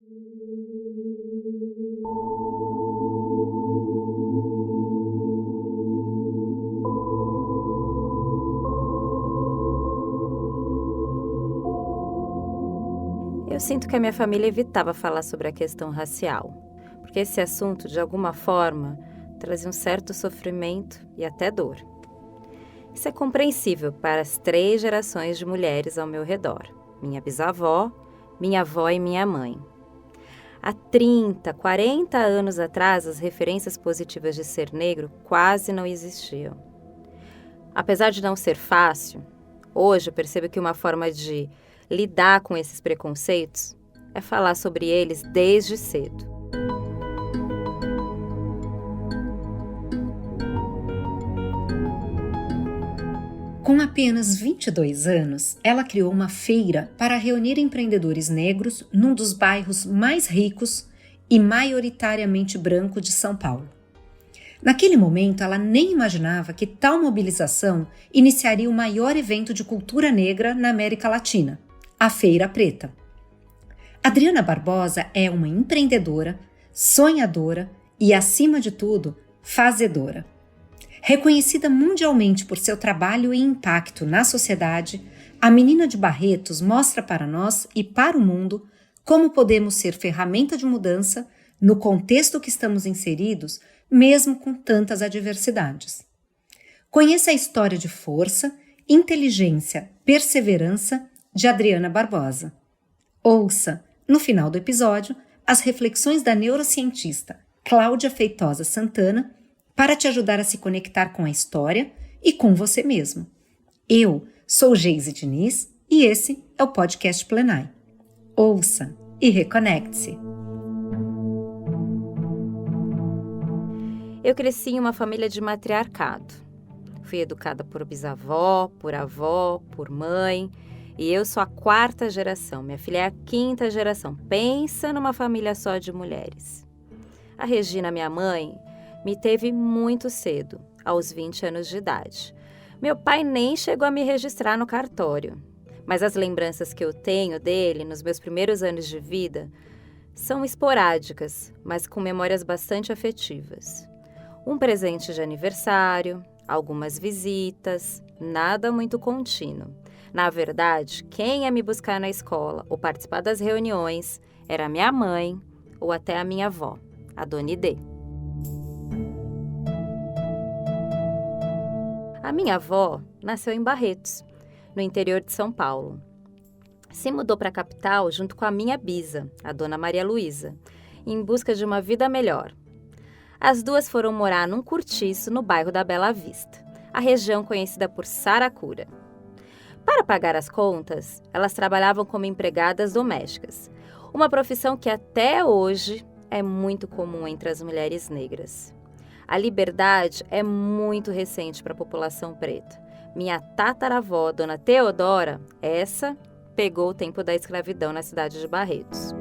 Eu sinto que a minha família evitava falar sobre a questão racial, porque esse assunto, de alguma forma, trazia um certo sofrimento e até dor. Isso é compreensível para as 3 gerações de mulheres ao meu redor: minha bisavó, minha avó e minha mãe. Há 30, 40 anos atrás, as referências positivas de ser negro quase não existiam. Apesar de não ser fácil, hoje eu percebo que uma forma de lidar com esses preconceitos é falar sobre eles desde cedo. Com apenas 22 anos, ela criou uma feira para reunir empreendedores negros num dos bairros mais ricos e maioritariamente branco de São Paulo. Naquele momento, ela nem imaginava que tal mobilização iniciaria o maior evento de cultura negra na América Latina, a Feira Preta. Adriana Barbosa é uma empreendedora, sonhadora e, acima de tudo, fazedora. Reconhecida mundialmente por seu trabalho e impacto na sociedade, a menina de Barretos mostra para nós e para o mundo como podemos ser ferramenta de mudança no contexto que estamos inseridos, mesmo com tantas adversidades. Conheça a história de força, inteligência, perseverança de Adriana Barbosa. Ouça, no final do episódio, as reflexões da neurocientista Cláudia Feitosa Santana para te ajudar a se conectar com a história e com você mesmo. Eu sou Geise Diniz e esse é o podcast Plenai. Ouça e reconecte-se. Eu cresci em uma família de matriarcado. Fui educada por bisavó, por avó, por mãe, e eu sou a 4ª geração. Minha filha é a 5ª geração. Pensa numa família só de mulheres. A Regina, minha mãe, me teve muito cedo, aos 20 anos de idade. Meu pai nem chegou a me registrar no cartório, mas as lembranças que eu tenho dele nos meus primeiros anos de vida são esporádicas, mas com memórias bastante afetivas. Um presente de aniversário, algumas visitas, nada muito contínuo. Na verdade, quem ia me buscar na escola ou participar das reuniões era minha mãe ou até a minha avó, a Dona Idê. A minha avó nasceu em Barretos, no interior de São Paulo. Se mudou para a capital junto com a minha bisa, a Dona Maria Luísa, em busca de uma vida melhor. As duas foram morar num cortiço no bairro da Bela Vista, a região conhecida por Saracura. Para pagar as contas, elas trabalhavam como empregadas domésticas, uma profissão que até hoje é muito comum entre as mulheres negras. A liberdade é muito recente para a população preta. Minha tataravó, Dona Teodora, essa pegou o tempo da escravidão na cidade de Barretos.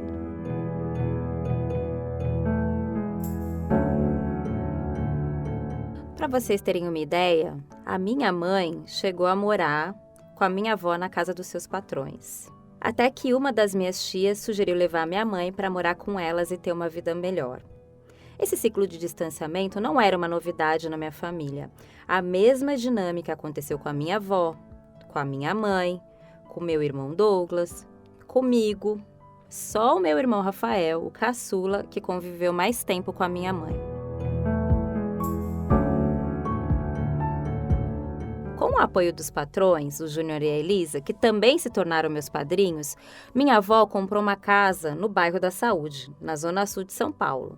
Para vocês terem uma ideia, a minha mãe chegou a morar com a minha avó na casa dos seus patrões. Até que uma das minhas tias sugeriu levar minha mãe para morar com elas e ter uma vida melhor. Esse ciclo de distanciamento não era uma novidade na minha família. A mesma dinâmica aconteceu com a minha avó, com a minha mãe, com meu irmão Douglas, comigo. Só o meu irmão Rafael, o caçula, que conviveu mais tempo com a minha mãe. Com o apoio dos patrões, o Júnior e a Elisa, que também se tornaram meus padrinhos, minha avó comprou uma casa no bairro da Saúde, na zona sul de São Paulo.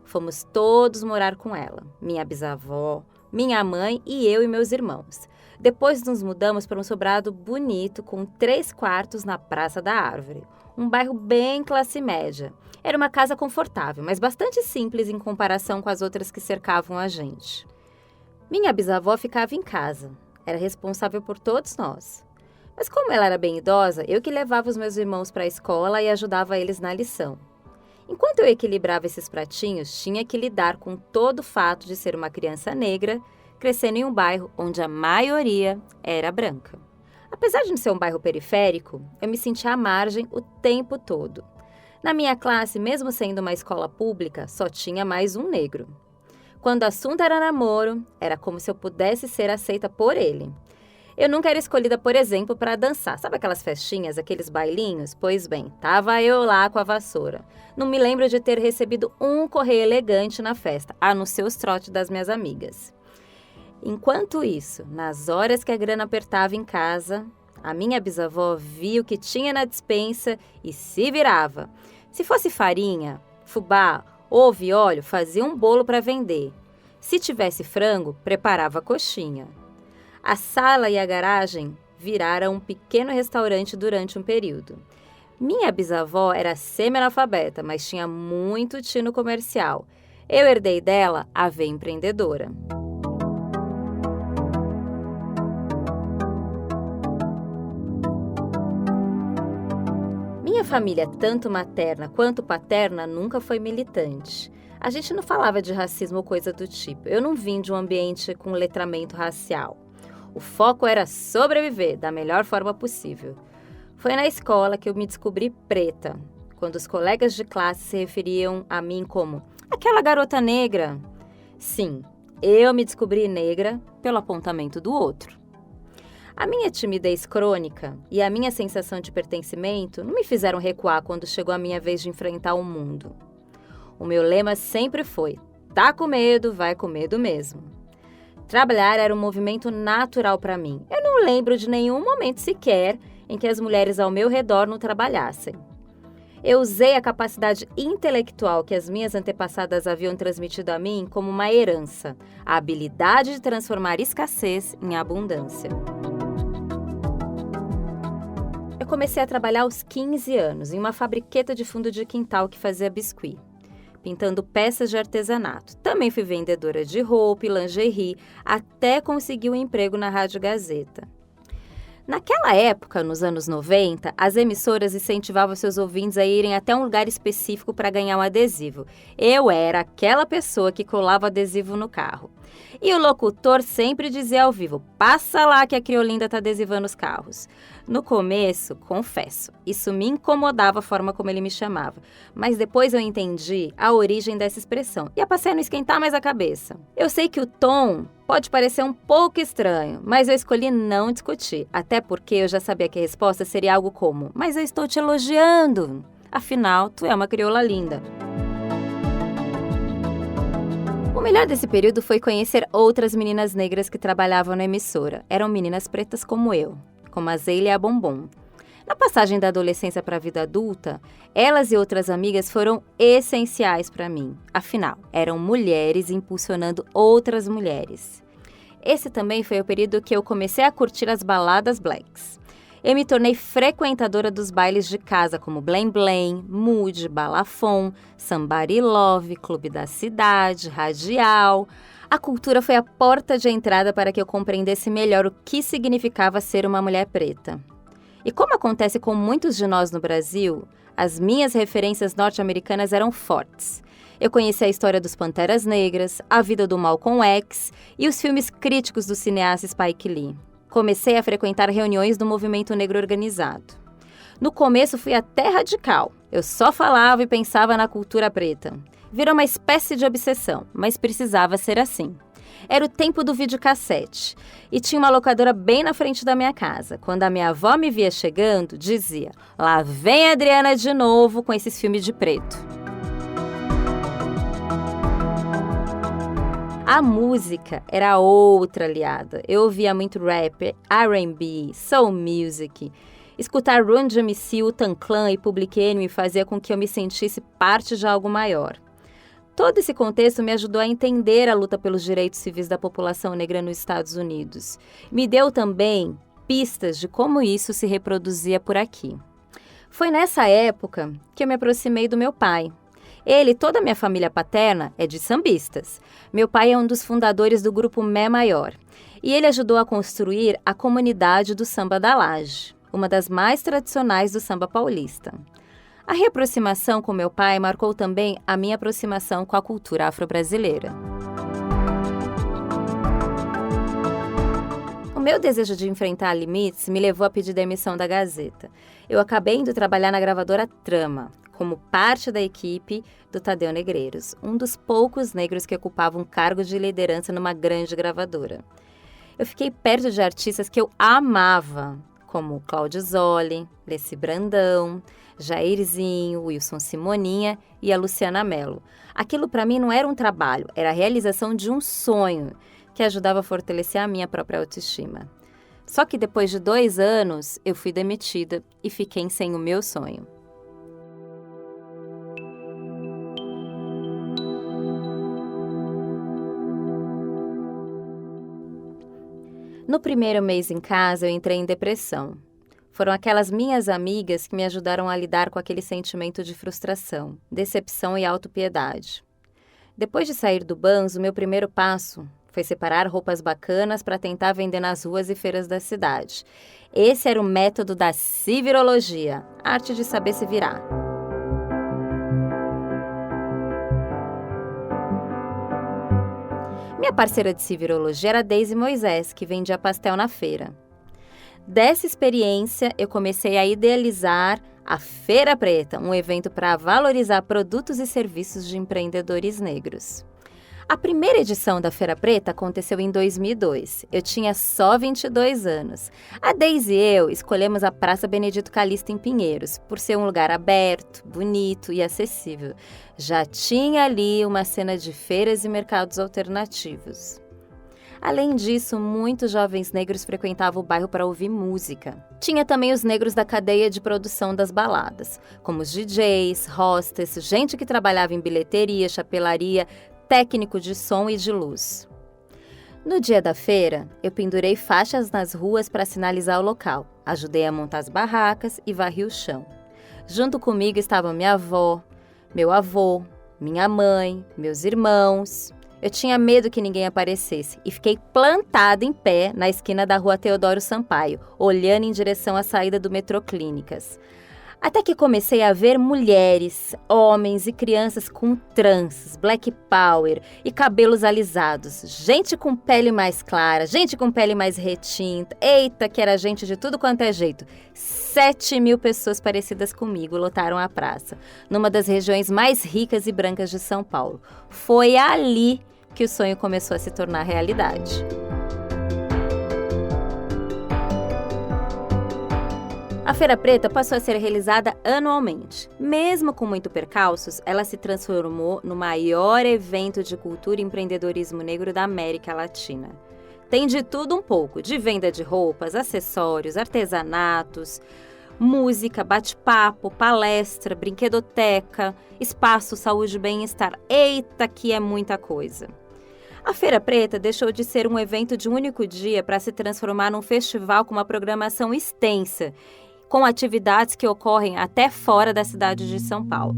Fomos todos morar com ela, minha bisavó, minha mãe e eu e meus irmãos. Depois nos mudamos para um sobrado bonito com 3 quartos na Praça da Árvore, um bairro bem classe média. Era uma casa confortável, mas bastante simples em comparação com as outras que cercavam a gente. Minha bisavó ficava em casa, era responsável por todos nós. Mas como ela era bem idosa, eu que levava os meus irmãos para a escola e ajudava eles na lição. Enquanto eu equilibrava esses pratinhos, tinha que lidar com todo o fato de ser uma criança negra, crescendo em um bairro onde a maioria era branca. Apesar de não ser um bairro periférico, eu me sentia à margem o tempo todo. Na minha classe, mesmo sendo uma escola pública, só tinha mais um negro. Quando o assunto era namoro, era como se eu pudesse ser aceita por ele. Eu nunca era escolhida, por exemplo, para dançar. Sabe aquelas festinhas, aqueles bailinhos? Pois bem, tava eu lá com a vassoura. Não me lembro de ter recebido um correio elegante na festa, a não ser os trotes das minhas amigas. Enquanto isso, nas horas que a grana apertava em casa, a minha bisavó via o que tinha na despensa e se virava. Se fosse farinha, fubá, ovo e óleo, fazia um bolo para vender. Se tivesse frango, preparava coxinha. A sala e a garagem viraram um pequeno restaurante durante um período. Minha bisavó era semi-analfabeta, mas tinha muito tino comercial. Eu herdei dela a veia empreendedora. Minha família, tanto materna quanto paterna, nunca foi militante. A gente não falava de racismo ou coisa do tipo. Eu não vim de um ambiente com letramento racial. O foco era sobreviver da melhor forma possível. Foi na escola que eu me descobri preta, quando os colegas de classe se referiam a mim como aquela garota negra. Sim, eu me descobri negra pelo apontamento do outro. A minha timidez crônica e a minha sensação de pertencimento não me fizeram recuar quando chegou a minha vez de enfrentar o mundo. O meu lema sempre foi: tá com medo, vai com medo mesmo. Trabalhar era um movimento natural para mim. Eu não lembro de nenhum momento sequer em que as mulheres ao meu redor não trabalhassem. Eu usei a capacidade intelectual que as minhas antepassadas haviam transmitido a mim como uma herança, a habilidade de transformar escassez em abundância. Eu comecei a trabalhar aos 15 anos em uma fabriqueta de fundo de quintal que fazia biscuit, pintando peças de artesanato. Também fui vendedora de roupa e lingerie, até conseguir um emprego na Rádio Gazeta. Naquela época, nos anos 90, as emissoras incentivavam seus ouvintes a irem até um lugar específico para ganhar um adesivo. Eu era aquela pessoa que colava adesivo no carro. E o locutor sempre dizia ao vivo: passa lá que a Criolinda está adesivando os carros. No começo, confesso, isso me incomodava a forma como ele me chamava. Mas depois eu entendi a origem dessa expressão e passei a não esquentar mais a cabeça. Eu sei que o tom pode parecer um pouco estranho, mas eu escolhi não discutir. Até porque eu já sabia que a resposta seria algo como: mas eu estou te elogiando. Afinal, tu é uma crioula linda. O melhor desse período foi conhecer outras meninas negras que trabalhavam na emissora. Eram meninas pretas como eu, como a Zeila e a Bombom. Na passagem da adolescência para a vida adulta, elas e outras amigas foram essenciais para mim. Afinal, eram mulheres impulsionando outras mulheres. Esse também foi o período que eu comecei a curtir as baladas blacks. Eu me tornei frequentadora dos bailes de casa como Blém Blém, Mood, Balafon, Somebody Love, Clube da Cidade, Radial. A cultura foi a porta de entrada para que eu compreendesse melhor o que significava ser uma mulher preta. E como acontece com muitos de nós no Brasil, as minhas referências norte-americanas eram fortes. Eu conheci a história dos Panteras Negras, a vida do Malcolm X e os filmes críticos do cineasta Spike Lee. Comecei a frequentar reuniões do movimento negro organizado. No começo fui até radical. Eu só falava e pensava na cultura preta. Virou uma espécie de obsessão, mas precisava ser assim. Era o tempo do videocassete e tinha uma locadora bem na frente da minha casa. Quando a minha avó me via chegando, dizia: lá vem a Adriana de novo com esses filmes de preto. A música era outra aliada. Eu ouvia muito rap, R&B, soul music. Escutar Run DMC, Wu-Tang Clan e Public Enemy fazia com que eu me sentisse parte de algo maior. Todo esse contexto me ajudou a entender a luta pelos direitos civis da população negra nos Estados Unidos. Me deu também pistas de como isso se reproduzia por aqui. Foi nessa época que eu me aproximei do meu pai. Ele e toda a minha família paterna é de sambistas. Meu pai é um dos fundadores do grupo Mé Maior. E ele ajudou a construir a comunidade do Samba da Laje, uma das mais tradicionais do samba paulista. A reaproximação com meu pai marcou também a minha aproximação com a cultura afro-brasileira. O meu desejo de enfrentar limites me levou a pedir demissão da Gazeta. Eu acabei indo trabalhar na gravadora Trama, como parte da equipe do Tadeu Negreiros, um dos poucos negros que ocupavam cargos de liderança numa grande gravadora. Eu fiquei perto de artistas que eu amava, como Cláudio Zoli, Leci Brandão, Jairzinho, Wilson Simoninha e a Luciana Mello. Aquilo para mim não era um trabalho, era a realização de um sonho que ajudava a fortalecer a minha própria autoestima. Só que depois de 2 anos, eu fui demitida e fiquei sem o meu sonho. No primeiro mês em casa, eu entrei em depressão. Foram aquelas minhas amigas que me ajudaram a lidar com aquele sentimento de frustração, decepção e autopiedade. Depois de sair do Banzo, meu primeiro passo foi separar roupas bacanas para tentar vender nas ruas e feiras da cidade. Esse era o método da civirologia, arte de saber se virar. Minha parceira de civirologia era Deise Moisés, que vendia pastel na feira. Dessa experiência, eu comecei a idealizar a Feira Preta, um evento para valorizar produtos e serviços de empreendedores negros. A primeira edição da Feira Preta aconteceu em 2002. Eu tinha só 22 anos. A Deise e eu escolhemos a Praça Benedito Calixto em Pinheiros, por ser um lugar aberto, bonito e acessível. Já tinha ali uma cena de feiras e mercados alternativos. Além disso, muitos jovens negros frequentavam o bairro para ouvir música. Tinha também os negros da cadeia de produção das baladas, como os DJs, hostess, gente que trabalhava em bilheteria, chapelaria, técnico de som e de luz. No dia da feira, eu pendurei faixas nas ruas para sinalizar o local, ajudei a montar as barracas e varri o chão. Junto comigo estavam minha avó, meu avô, minha mãe, meus irmãos. Eu tinha medo que ninguém aparecesse e fiquei plantada em pé na esquina da rua Teodoro Sampaio, olhando em direção à saída do metrô Clínicas. Até que comecei a ver mulheres, homens e crianças com tranças, black power e cabelos alisados. Gente com pele mais clara, gente com pele mais retinta. Eita, que era gente de tudo quanto é jeito. 7.000 pessoas parecidas comigo lotaram a praça, numa das regiões mais ricas e brancas de São Paulo. Foi ali que o sonho começou a se tornar realidade. A Feira Preta passou a ser realizada anualmente. Mesmo com muito percalços, ela se transformou no maior evento de cultura e empreendedorismo negro da América Latina. Tem de tudo um pouco, de venda de roupas, acessórios, artesanatos, música, bate-papo, palestra, brinquedoteca, espaço, saúde e bem-estar. Eita, que é muita coisa! A Feira Preta deixou de ser um evento de um único dia para se transformar num festival com uma programação extensa, com atividades que ocorrem até fora da cidade de São Paulo.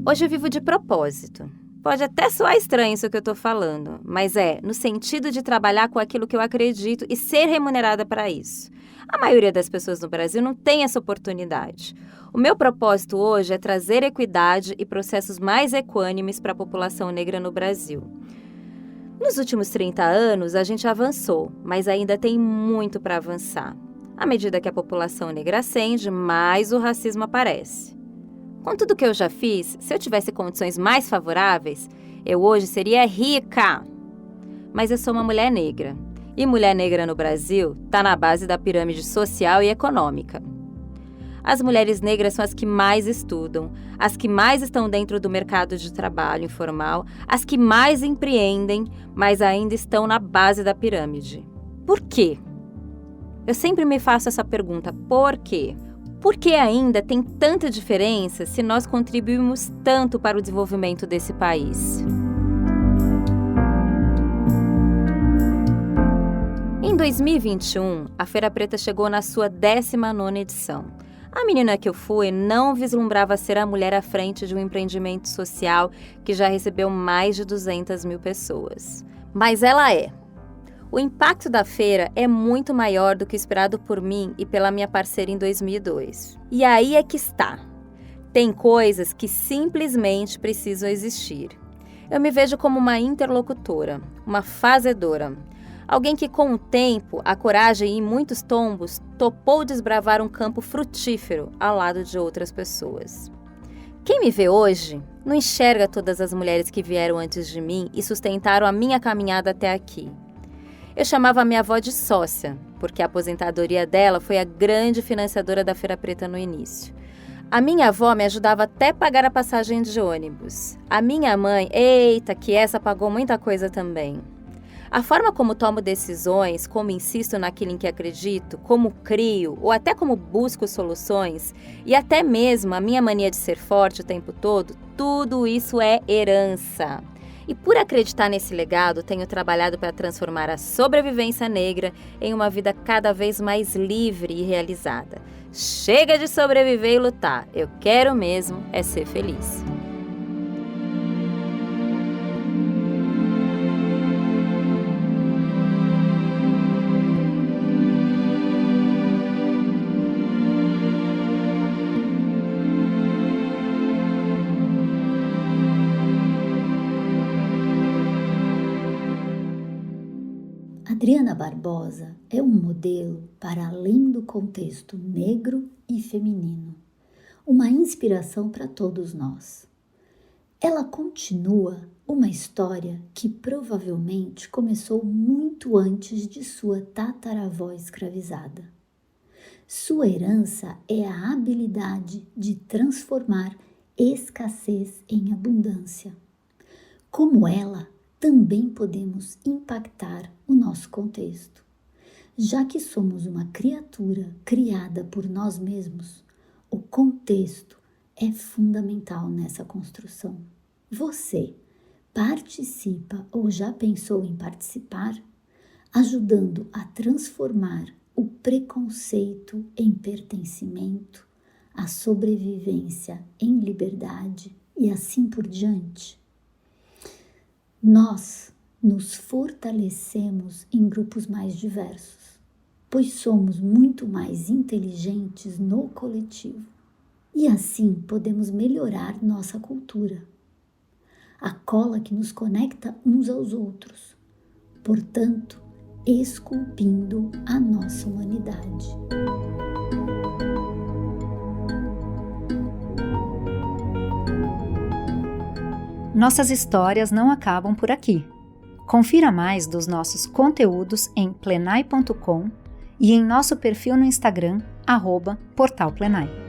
Hoje eu vivo de propósito. Pode até soar estranho isso que eu estou falando, mas é no sentido de trabalhar com aquilo que eu acredito e ser remunerada para isso. A maioria das pessoas no Brasil não tem essa oportunidade. O meu propósito hoje é trazer equidade e processos mais equânimes para a população negra no Brasil. Nos últimos 30 anos, a gente avançou, mas ainda tem muito para avançar. À medida que a população negra ascende, mais o racismo aparece. Com tudo que eu já fiz, se eu tivesse condições mais favoráveis, eu hoje seria rica. Mas eu sou uma mulher negra. E mulher negra no Brasil está na base da pirâmide social e econômica. As mulheres negras são as que mais estudam, as que mais estão dentro do mercado de trabalho informal, as que mais empreendem, mas ainda estão na base da pirâmide. Por quê? Eu sempre me faço essa pergunta, por quê? Por que ainda tem tanta diferença se nós contribuímos tanto para o desenvolvimento desse país? Em 2021, a Feira Preta chegou na sua 19ª edição. A menina que eu fui não vislumbrava ser a mulher à frente de um empreendimento social que já recebeu mais de 200.000 pessoas. Mas ela é. O impacto da feira é muito maior do que esperado por mim e pela minha parceira em 2002. E aí é que está. Tem coisas que simplesmente precisam existir. Eu me vejo como uma interlocutora, uma fazedora. Alguém que, com o tempo, a coragem e muitos tombos, topou desbravar um campo frutífero ao lado de outras pessoas. Quem me vê hoje não enxerga todas as mulheres que vieram antes de mim e sustentaram a minha caminhada até aqui. Eu chamava a minha avó de sócia, porque a aposentadoria dela foi a grande financiadora da Feira Preta no início. A minha avó me ajudava até pagar a passagem de ônibus. A minha mãe, eita, que essa pagou muita coisa também. A forma como tomo decisões, como insisto naquilo em que acredito, como crio ou até como busco soluções e até mesmo a minha mania de ser forte o tempo todo, tudo isso é herança. E por acreditar nesse legado, tenho trabalhado para transformar a sobrevivência negra em uma vida cada vez mais livre e realizada. Chega de sobreviver e lutar, eu quero mesmo é ser feliz. Adriana Barbosa é um modelo para além do contexto negro e feminino, uma inspiração para todos nós. Ela continua uma história que provavelmente começou muito antes de sua tataravó escravizada. Sua herança é a habilidade de transformar escassez em abundância. Como ela, também podemos impactar o nosso contexto. Já que somos uma criatura criada por nós mesmos, o contexto é fundamental nessa construção. Você participa ou já pensou em participar, ajudando a transformar o preconceito em pertencimento, a sobrevivência em liberdade e assim por diante? Nós nos fortalecemos em grupos mais diversos, pois somos muito mais inteligentes no coletivo e assim podemos melhorar nossa cultura, a cola que nos conecta uns aos outros, portanto, esculpindo a nossa humanidade. Nossas histórias não acabam por aqui. Confira mais dos nossos conteúdos em plenai.com e em nosso perfil no Instagram, @portalplenai.